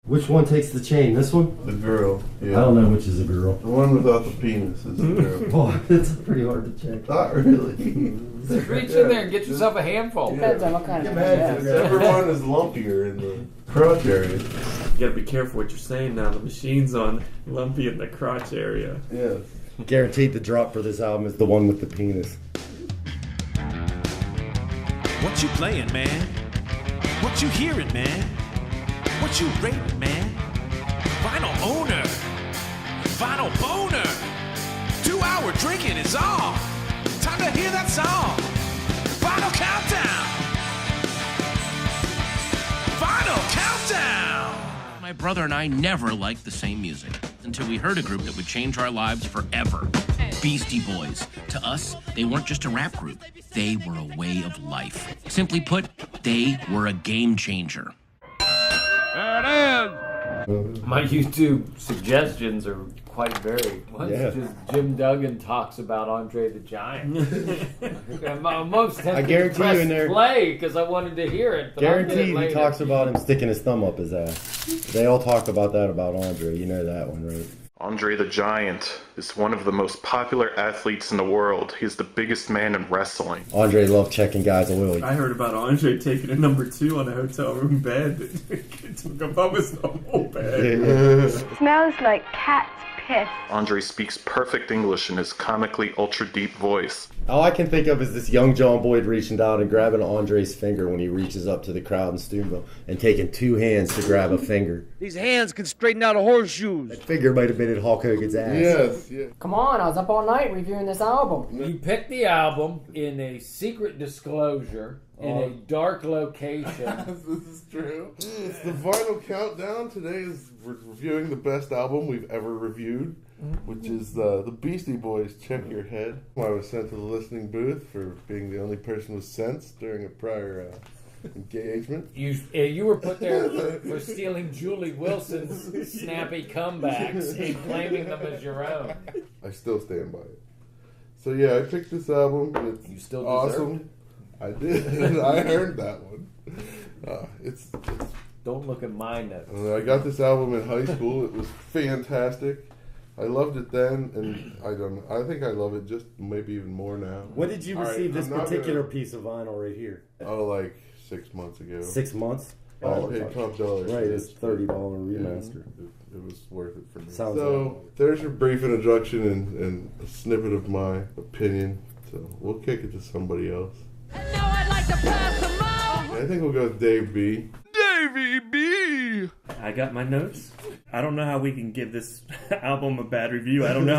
Which one takes the chain? This one? The girl. Yeah. I don't know which is a girl. The one without the penis is the girl. Oh, it's pretty hard to check. Not really. Just reach in there and get yourself a handful. Depends on what kind of Everyone is lumpier in the crotch area. You gotta be careful what you're saying now. The machine's on lumpy in the crotch area. Yes. Guaranteed the drop for this album is the one with the penis. What you playing, man? What you hearing, man? What you rating, man? Vinyl owner, vinyl boner. 2 hour drinking is on. Time to hear that song. Vinyl Countdown. Vinyl Countdown. My brother and I never liked the same music until we heard a group that would change our lives forever. Beastie Boys. To us, they weren't just a rap group. They were a way of life. Simply put, they were a game changer. There it is! My YouTube suggestions are quite varied. One's just Jim Duggan talks about Andre the Giant. Most I guarantee you in there. Play because I wanted to hear it. But Guaranteed he talks about him sticking his thumb up his ass. They all talk about that about Andre. You know that one, right? Andre the Giant is one of the most popular athletes in the world. He's the biggest man in wrestling. Andre loved checking guys' oil. I heard about Andre taking a number 2 on a hotel room bed. It took above his normal bed. Smells like cat's piss. Andre speaks perfect English in his comically ultra-deep voice. All I can think of is this young John Boyd reaching down and grabbing Andre's finger when he reaches up to the crowd in Steubenville and taking 2 hands to grab a finger. These hands can straighten out a horseshoes. That finger might have been in Hulk Hogan's ass. Yes, yeah. Come on, I was up all night reviewing this album. You picked the album in a secret disclosure in a dark location. This is true. It's the Vinyl Countdown. Today we're reviewing the best album we've ever reviewed, which is the Beastie Boys' Check Your Head. I was sent to the listening booth for being the only person with sense during a prior engagement. You were put there for stealing Julie Wilson's snappy comebacks and claiming them as your own. I still stand by it. So yeah, I picked this album. It's You still awesome. it? I did. I earned that one. It's Don't look at my notes. I got this album in high school. It was fantastic. I loved it then, and I think I love it just maybe even more now. When did you receive this particular piece of vinyl right here? Oh, like 6 months ago. 6 months? I paid $12. Right, it's $30 remaster. It was worth it for me. So, there's your brief introduction and a snippet of my opinion. So we'll kick it to somebody else. And now I'd like to pass them on. I think we'll go with Dave B. Davey B. I got my notes. I don't know how we can give this album a bad review. I don't know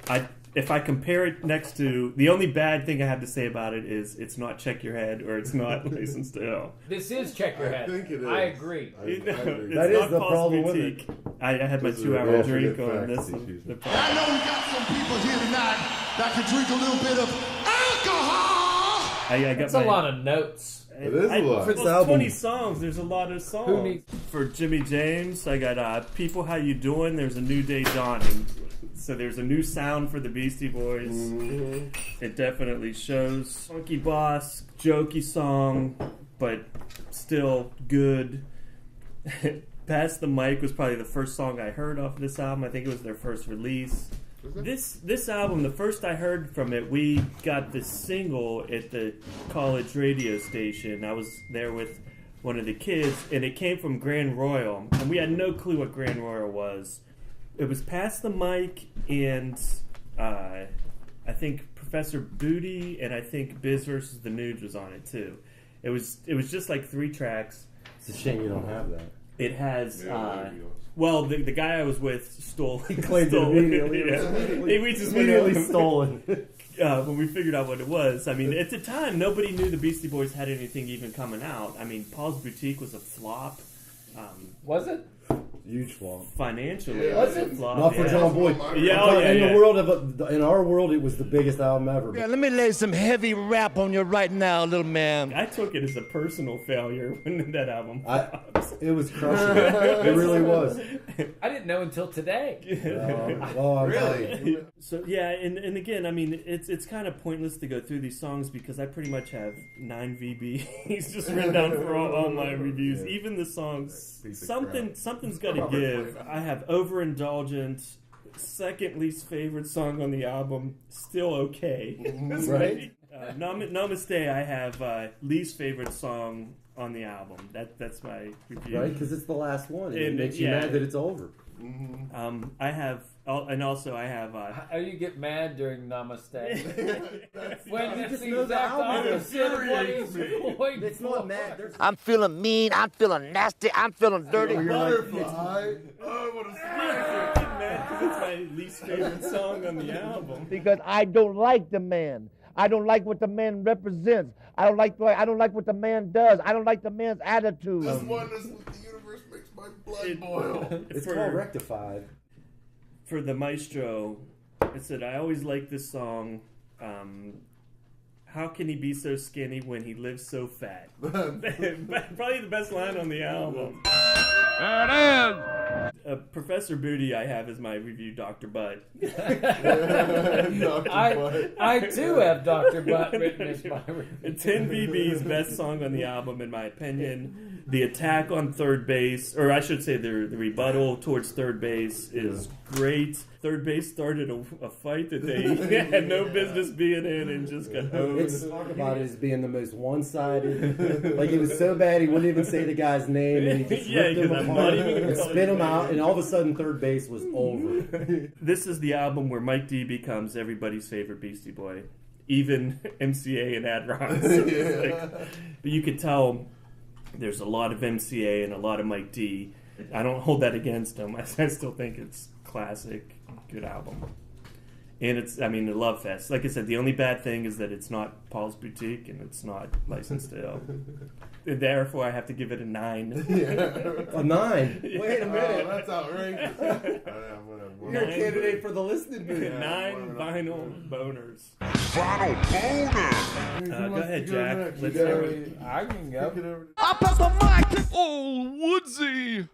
how if I compare it next to... The only bad thing I have to say about it is it's not Check Your Head or it's not License to Ill. This is Check Your Head. I think it is. I agree. I agree. That is the problem with it. I had my 2-hour drink on this one. I know we got some people here tonight that can drink a little bit of alcohol. I got That's a lot of notes. It is a lot. For those 20 songs, there's a lot of songs. Who needs... For Jimmy James, I got People How You Doing, There's a New Day Dawning. So there's a new sound for the Beastie Boys. Mm-hmm. It definitely shows. Funky Boss, jokey song, but still good. Pass the Mic was probably the first song I heard off this album. I think it was their first release. This album, the first I heard from it, we got the single at the college radio station. I was there with one of the kids, and it came from Grand Royal, and we had no clue what Grand Royal was. It was Pass the Mic, and I think Professor Booty, and I think Biz vs. the Nudes was on it too. It was just like 3 tracks. It's a shame you don't have that. It has. Well, the guy I was with stole it. Claimed it immediately. Yeah. We just immediately stolen. When we figured out what it was. I mean, at the time, nobody knew the Beastie Boys had anything even coming out. I mean, Paul's Boutique was a flop. Was it? Huge flop. Financially, yeah, was it? Flop. Not for John Boyd. In our world, it was the biggest album ever. Yeah, let me lay some heavy rap on you right now, little man. I took it as a personal failure when that album. It was crushing. It really was. I didn't know until today. Really? So yeah, and again, I mean, it's kind of pointless to go through these songs because I pretty much have 9 VBs just written down for all my reviews. Even the songs, something's got to give. I have Overindulgent, second least favorite song on the album, still okay. Right. Namaste, I have least favorite song on the album. That's my review. Right, because it's the last one. It makes you mad that it's over. I have, and also I have. How you get mad during Namaste? When You it's just the know the exact album opposite of what he's going It's not mad. I'm feeling mean. I'm feeling nasty. I'm feeling dirty. Butterfly. Oh, what a Because it's my least favorite song on the album. Because I don't like the man. I don't like what the man represents. I don't like what the man does. I don't like the man's attitude. This oneness with the universe makes my blood boil. It's called Rectified. For the maestro, it said, I always like this song. How can he be so skinny when he lives so fat? Probably the best line on the album. There it is. Professor Booty, I have as my review, Dr. Butt. I too have Dr. Butt written as my review. 10 VB's best song on the album, in my opinion. The attack on third base, or I should say the rebuttal towards third base is great. Third base started a fight that they had no business being in and just got hosed. Talk about it as being the most one-sided. Like, it was so bad he wouldn't even say the guy's name, and he just ripped him apart and spit him out, and all of a sudden third base was over. This is the album where Mike D becomes everybody's favorite Beastie Boy, even MCA and Ad Rock. But you could tell there's a lot of MCA and a lot of Mike D. I don't hold that against him. I still think it's classic, good album. And it's, I mean, the Love Fest. Like I said, the only bad thing is that it's not Paul's Boutique and it's not Licensed to Ill. And therefore, I have to give it a 9. A 9? Wait a minute. That's outrageous. You're a candidate for the listening booth. 9 vinyl boners. Vinyl boner! Go ahead, Jack. Let's hear it. I can go. I put the mic. Ol Woodsy!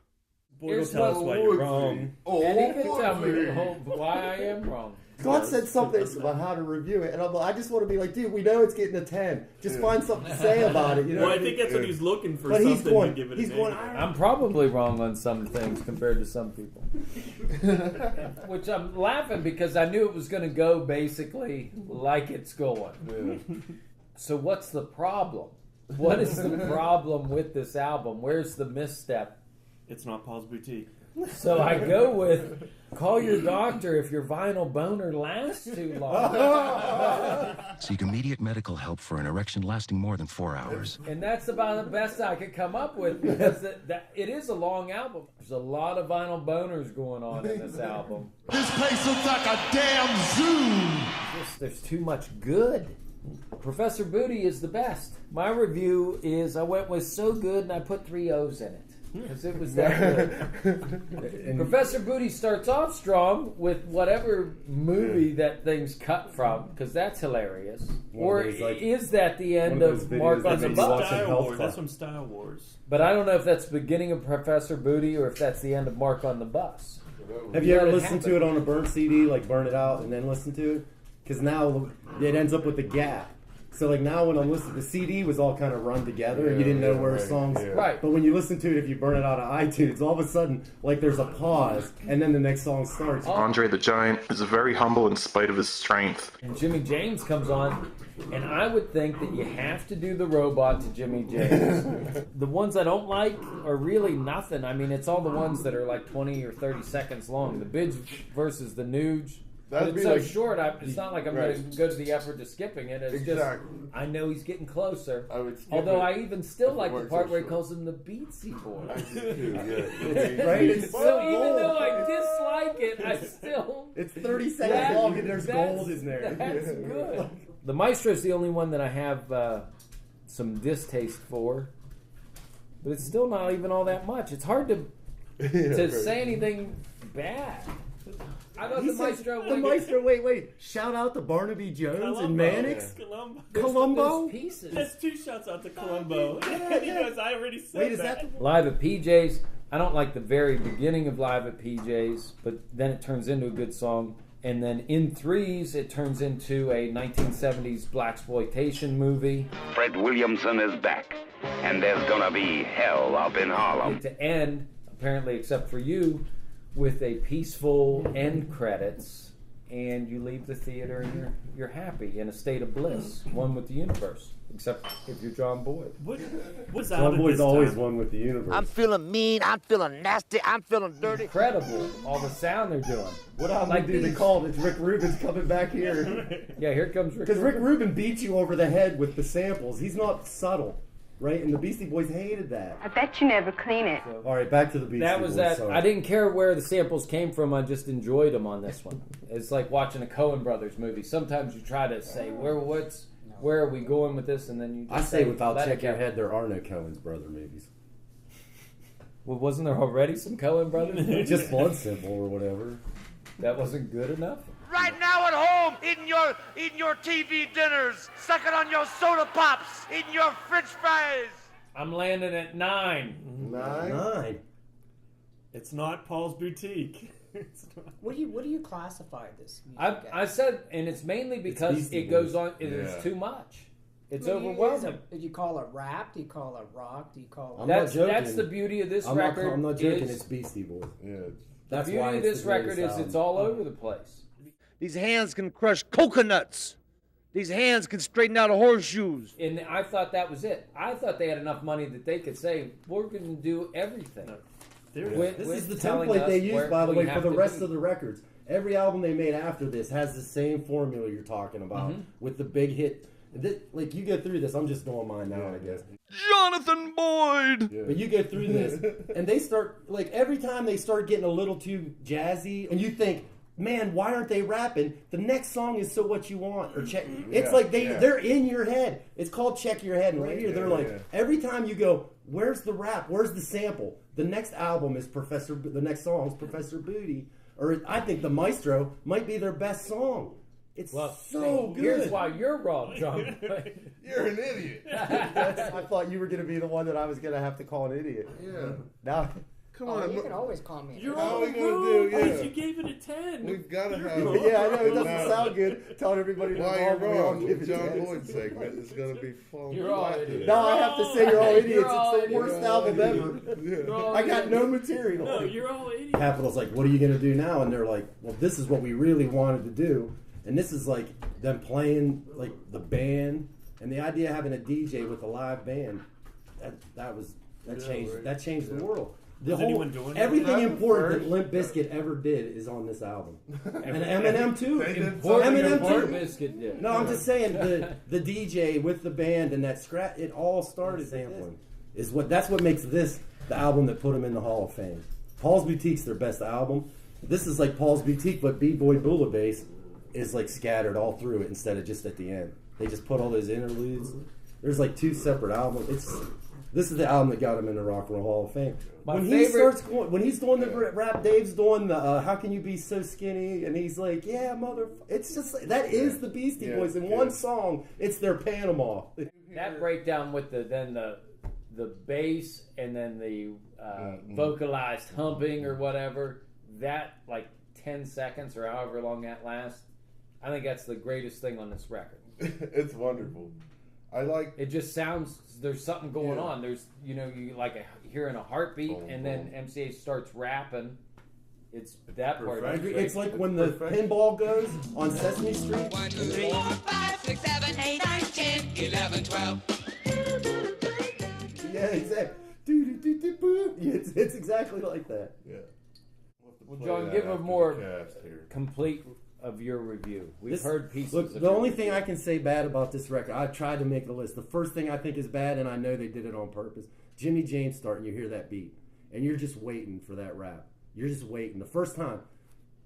Boy, don't tell us why you're wrong. And he can tell me why I am wrong. God said something about how to review it, and I'm like, I just want to be like, dude, we know it's getting a 10. Just find something to say about it. You know Well, I think that's what he's looking for. But Something he's going. to give it He's an going. eight. I'm probably wrong on some things compared to some people. Which I'm laughing because I knew it was going to go basically like it's going. So what's the problem? What is the problem with this album? Where's the misstep? It's not Paul's Boutique. So I go with, call your doctor if your vinyl boner lasts too long. Seek immediate medical help for an erection lasting more than 4 hours. And that's about the best I could come up with because it is a long album. There's a lot of vinyl boners going on in this album. This place looks like a damn zoo. There's too much good. Professor Booty is the best. My review is I went with so good and I put 3 O's in it. Because it was that good. Professor Booty starts off strong with whatever movie that thing's cut from, because that's hilarious. Or is that the end of Mark on the Bus? That's from Style Wars. But I don't know if that's the beginning of Professor Booty or if that's the end of Mark on the Bus. Have you ever listened to it on a burnt CD, like burn it out and then listen to it? Because now it ends up with a gap. So like now when I'm listening, the CD was all kind of run together, and you didn't know where songs. Right. But when you listen to it, if you burn it out of iTunes, all of a sudden like there's a pause, and then the next song starts. Andre the Giant is very humble in spite of his strength. And Jimmy James comes on, and I would think that you have to do the robot to Jimmy James. The ones I don't like are really nothing. I mean, it's all the ones that are like 20 or 30 seconds long. The Bids versus the Nuge. But it's so like, short, it's not like I'm going to go to the effort to skipping it. It's just, I know he's getting closer. Although I even still like the part where he calls him the Beastie Boys. Right? So even though I dislike it, I still... It's 30 seconds long and there's gold in there. That's good. The Maestro's the only one that I have some distaste for. But it's still not even all that much. It's hard to say anything bad. I thought the Maestro... Wait. Shout out to Barnaby Jones and Mannix. Columbo? Pieces. There's 2 shouts out to Columbo. Because I already said that. Live at PJ's, I don't like the very beginning of Live at PJ's, but then it turns into a good song. And then in threes, it turns into a 1970s blaxploitation movie. Fred Williamson is back, and there's gonna be hell up in Harlem. To end, apparently except for you, with a peaceful end credits, and you leave the theater and you're happy, in a state of bliss, one with the universe. Except if you're John Boyd. What's John Boyd's always one with the universe. I'm feeling mean, I'm feeling nasty, I'm feeling dirty. Incredible, all the sound they're doing. What album do they call it? It's Rick Rubin's coming back here. Yeah, here comes Rick. Because Rick Rubin beats you over the head with the samples. He's not subtle, right? And the Beastie Boys hated that. I bet you never clean it. All right, back to the Beastie Boys. That was that. Sorry. I didn't care where the samples came from. I just enjoyed them on this one. It's like watching a Coen Brothers movie. Sometimes you try to say, where are we going with this? And then you just I say without check your head, there are no Coen's brother movies. Well, wasn't there already some Coen Brothers movies? Just Blood Simple or whatever. That wasn't good enough? Right now at home, eating your TV dinners, sucking on your soda pops, eating your French fries. I'm landing at 9. 9? It's not Paul's Boutique. What do you classify this music I said, and it's mainly because it goes on. It is too much. It's overwhelming. Do you call it rap? Do you call it rock? Do you call it? That's the beauty of this record. I'm not joking. It's Beastie Boys. Yeah. The beauty of this record is it's all over the place. These hands can crush coconuts. These hands can straighten out horseshoes. And I thought that was it. I thought they had enough money that they could say, we're going to do everything. This is the template they use, by the way, for the rest of the records. Every album they made after this has the same formula you're talking about with the big hit. Like, you go through this. I'm just doing mine now, I guess. Jonathan Boyd! Yeah. But you go through this, and they start, like, every time they start getting a little too jazzy, and you think, man, why aren't they rapping? The next song is So What You Want, or Check. It's like they're in your head. It's called Check Your Head, and right here they're like, every time you go, where's the rap? Where's the sample? The next album is the next song is Professor Booty, or I think The Maestro might be their best song. It's so good. Here's why you're wrong, John. You're an idiot. I thought you were going to be the one that I was going to have to call an idiot. Yeah. Now, come on. You can always call me. You're all all rude. because you gave it a 10. We've got to have. Yeah, I know it doesn't sound good telling everybody to Why you're wrong. give The it John 10s. Boyd segment is going to be fun. You're all idiots. No, I have to say you're all idiots. You're all It's the worst album ever. I got no material. No, you're all idiots. Capital's like, what are you going to do now? And they're like, well, this is what we really wanted to do. And this is like them playing like the band, and the idea of having a DJ with a live band. That changed the world. Everything important that Limp Bizkit ever did is on this album, and Eminem too. Eminem too. Did. No, I'm just saying the DJ with the band and that scratch. It all started sampling. That's what makes this the album that put him in the Hall of Fame. Paul's Boutique's their best album. This is like Paul's Boutique, but B-Boy Bouillabaisse is like scattered all through it instead of just at the end. They just put all those interludes. There's like 2 separate albums. This is the album that got him in the Rock and Roll Hall of Fame. When he's doing the rap, Dave's doing the "How Can You Be So Skinny?" and he's like, "Yeah, mother." It's just like, that is the Beastie Boys in one song. It's their Panama. That breakdown with the bass and then the vocalized humping or whatever, that like 10 seconds or however long that lasts, I think that's the greatest thing on this record. It's wonderful. I like it. Just sounds there's something going on. There's you like hearing a heartbeat, and then MCA starts rapping. It's that part. It's like when the pinball goes on Sesame Street. 1, 2, 3, 4, 5, 6, 7, 8, 9, 10, 11, 12. Yeah, exactly. It's exactly like that. Yeah. Well, John, give a more complete of your review. We've heard pieces. Look, the only thing I can say bad about this record, I tried to make the list. The first thing I think is bad, and I know they did it on purpose. Jimmy James starting, you hear that beat, and you're just waiting for that rap. You're just waiting the first time,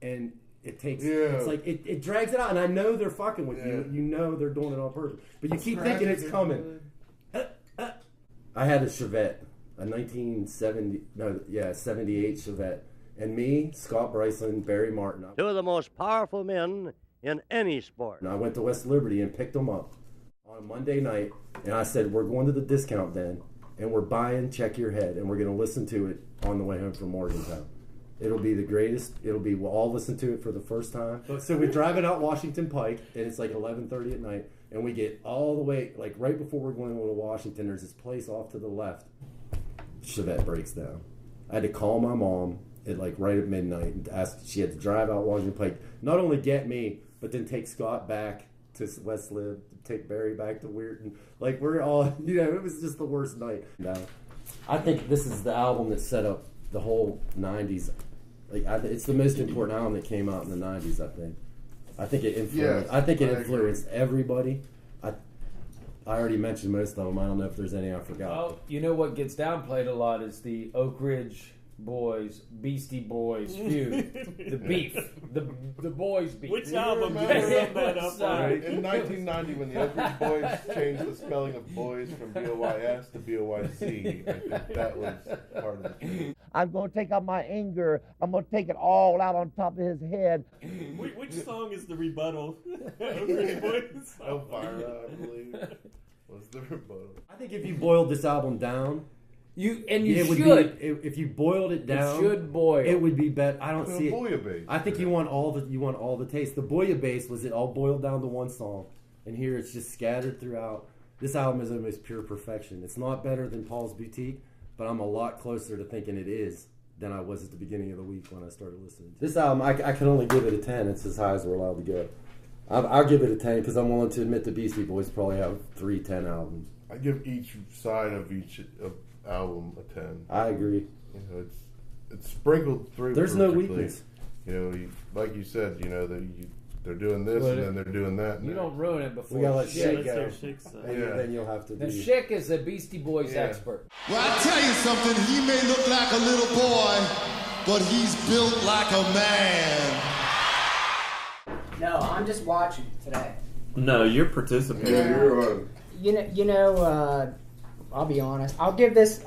and it takes. It's like it drags it out, and I know they're fucking with you. You know they're doing it on purpose, but you keep thinking it's coming. I had a Chevette, a 78 Chevette. And me, Scott Bryson, Barry Martin. 2 of the most powerful men in any sport. And I went to West Liberty and picked them up on a Monday night. And I said, we're going to the discount den. and we're buying Check Your Head, and we're going to listen to it on the way home from Morgantown. It'll be the greatest. We'll all listen to it for the first time. So we're driving out Washington Pike, and it's like 11:30 at night, and we get all the way, like right before we're going to Washington, there's this place off to the left. Chevette breaks down. I had to call my mom at like right at midnight and ask. She had to drive out Washington Pike, not only get me, but then take Scott back to West Lib, take Barry back to Weirton. Like we're all, it was just the worst night. No, I think this is the album that set up the whole '90s. Like it's the most important album that came out in the '90s. I think it influenced. Yeah, I think it influenced everybody. I already mentioned most of them. I don't know if there's any I forgot. Well, you know what gets downplayed a lot is the Oak Ridge Boys, Beastie Boys feud. The beef. The boys beef. Which album did you sum that up on? In 1990, when the Oak Ridge Boys changed the spelling of boys from B-O-Y-S to B-O-Y-C, I think that was part of it. I'm going to take out my anger. I'm going to take it all out on top of his head. Which song is the rebuttal? Oak Ridge Boys? Elvira, I believe, was the rebuttal. I think if you boiled this album down, if you boiled it down, it should boil. It would be better. I don't see it. Bouillabaisse. I think you want all the taste. The bouillabaisse was it all boiled down to one song, and here it's just scattered throughout. This album is almost pure perfection. It's not better than Paul's Boutique, but I'm a lot closer to thinking it is than I was at the beginning of the week when I started listening. This album, I can only give it a 10. It's as high as we're allowed to go. I'll give it a 10 because I'm willing to admit the Beastie Boys probably have 3 10 albums. I give each side of each album a 10. I agree. It's sprinkled through. There's perfectly. no weakness. Like you said, they're doing this and then they're doing that. You don't ruin it before. We gotta let Shick go. Yeah. Then you'll have to. The Shick is a Beastie Boys expert. Well, I tell you something. He may look like a little boy, but he's built like a man. No, I'm just watching today. No, you're participating. Yeah, you're on. I'll be honest. I'll give this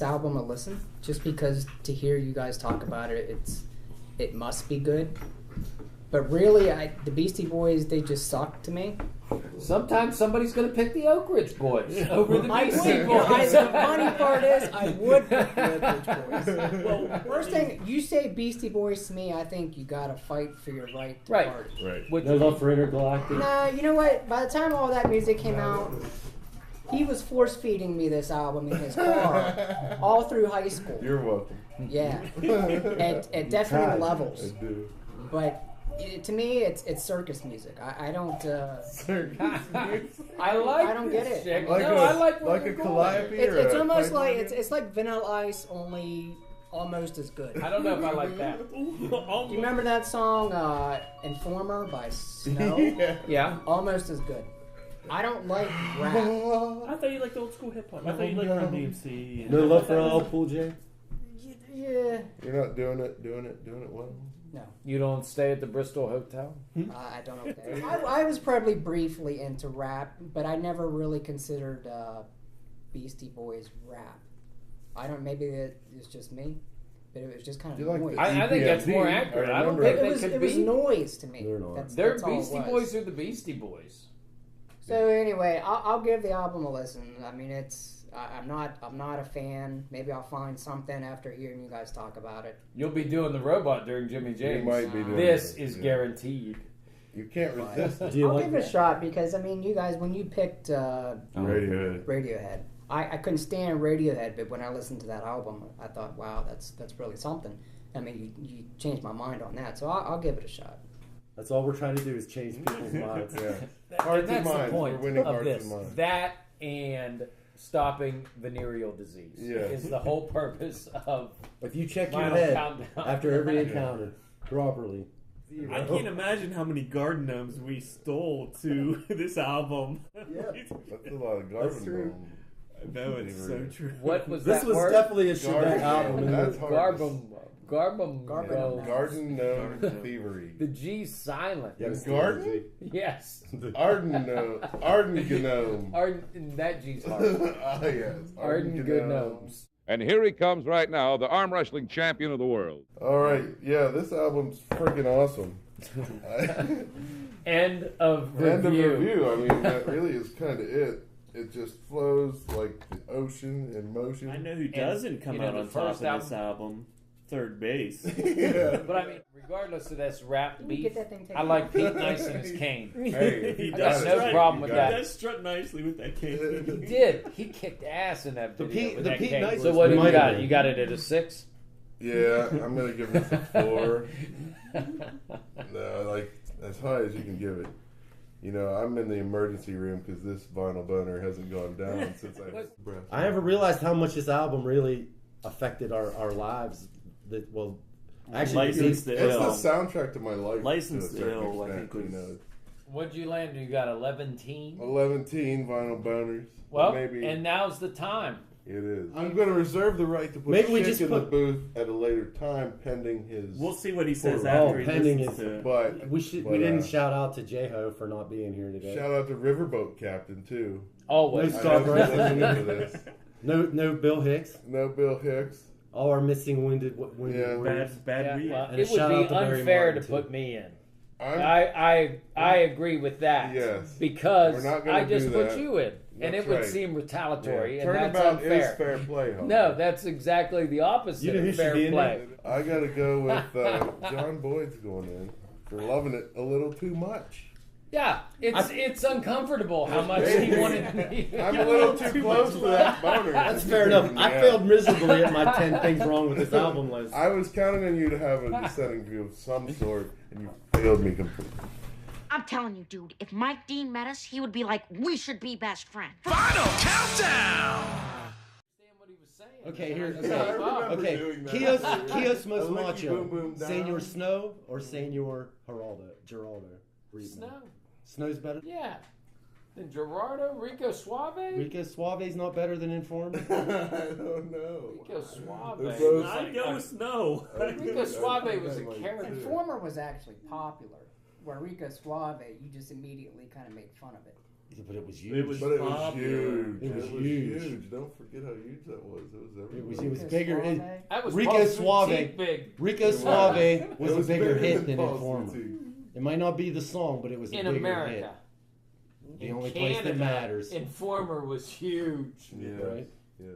album a listen, just because to hear you guys talk about it, it must be good. But really, the Beastie Boys, they just suck to me. Sometimes somebody's going to pick the Oak Ridge Boys over the Beastie would. Boys. The funny part is, I would pick the Oak Ridge Boys. Well, first thing, you say Beastie Boys to me, I think you got to fight for your right to party. Right. No love for Intergalactic. Nah, you know what? By the time all that music came out, he was force-feeding me this album in his car all through high school. You're welcome. Yeah. at different levels. I do. But to me, it's circus music. I don't. Circus music. I don't get it. Shick. Like I like like a calliope. It's almost like it's like Vanilla Ice, only almost as good. I don't know if I like that. Do you remember that song "Informer" by Snow? Yeah. Almost as good. I don't like rap. I thought you liked old school hip hop. I thought you liked Run DMC. No love for LL Cool J. Yeah. You're not doing it well. No. You don't stay at the Bristol Hotel? I don't know. I was probably briefly into rap, but I never really considered Beastie Boys rap. I don't. Maybe it's just me, but it was just kind of noise. I think that's more accurate. I don't think it was noise to me. They're not. They're Beastie Boys are the Beastie Boys. So anyway, I'll give the album a listen. I mean, I'm not a fan. Maybe I'll find something after hearing you guys talk about it. You'll be doing the robot during Jimmy James. You might be doing this is guaranteed. You can't resist it. I'll give it a shot because I mean, you guys, when you picked Radiohead, I couldn't stand Radiohead, but when I listened to that album, I thought, wow, that's really something. I mean, you changed my mind on that, so I'll give it a shot. That's all we're trying to do is change people's minds. Hearts and That's minds. the point We're winning of hearts this. and minds. That and stopping venereal disease is the whole purpose of. If you check your Vynyl head Countdown. after every encounter properly. I can't imagine how many garden gnomes we stole to this album. Yeah. That's a lot of garden gnome. No, it's so true. What was This that was word? definitely a Shick album. That's hard. Garden Garden gnome thievery. The G's silent. Yes, garden? Yes. Arden gnome. That G's hard. Ah, yes. Arden good gnomes. And here he comes right now, the arm wrestling champion of the world. All right. Yeah, this album's freaking awesome. End of review. End of review. I mean, that really is kind of it. It just flows like the ocean in motion. I know who doesn't come out on top of this album. Third Base. Yeah. But I mean, regardless of this rap Can we beef, get that thing taken I like off? Pete Nice and his cane. Hey, He I does got no strut- problem with He that. does strut nicely with that cane. He did. He kicked ass in that video Pete- with the that Pete cane. Nice So was what do you mighty got? good. You got it at a 6? Yeah, I'm gonna give this a 4. No, like as high as you can give it. You know, I'm in the emergency room because this vinyl boner hasn't gone down since I never realized how much this album really affected our lives. Actually, License to it's Ill. the soundtrack to my life. License to a to certain Ill, I extent, think, was- you know. What'd you land? You got 11-teen? 11-teen vinyl boners. Well, maybe and now's the time. it is. I'm going to reserve the right to put Maybe we Shick just in the put- booth at a later time, pending his. We'll see what he says Oh, after he pending listens his- to it. But we but, didn't shout out to J-Ho for not being here today. shout out to Riverboat Captain too. Always. No I Star hope he's Bryson. listening to this. No Bill Hicks. No Bill Hicks. All our missing wounded Yeah. warriors. Bad Yeah, week. well, And a it would shout be out to Barry unfair Martin, to too. put me in. I'm- I agree with that. Yes. Because We're not gonna I just do put that. you in. And That's it would right. seem retaliatory, and that's Turnabout unfair. is fair play. Homer. No, that's exactly the opposite You know who of should fair be in play. I gotta go with John Boyd's going in for loving it a little too much. Yeah, it's uncomfortable how much he wanted me. I'm a little too close to that boner. That's fair enough. I failed miserably at my 10 things wrong with this album list. I was counting on you to have a dissenting view of some sort, and you failed me completely. I'm telling you, dude, if Mike Dean met us, he would be like, we should be best friends. Final countdown. Okay, here. Yeah, I remember Okay, doing that. Kios A Most licky Macho. boom boom down. Senor Snow or Senor Geraldo? Snow. Snow's better? Yeah. Then Gerardo, Rico Suave? Rico Suave's not better than Informer? I don't know. Rico Suave. They're both- I'd go with Snow. Rico Suave was a Like character. Informer was actually popular, where Rico Suave, you just immediately kind of made fun of it. But it was huge. It was But it was popular. huge. It was huge. huge. Don't forget how huge that was. It was everywhere. It was Rico bigger. Suave? That was Rico Paul's Suave. boutique big. Rico Suave It was a was bigger bigger hit than than Paul's Informer. Boutique. It might not be the song, but it was a In bigger America. hit. The In only Canada, place that matters. Informer was huge. Yes. Right? Yes.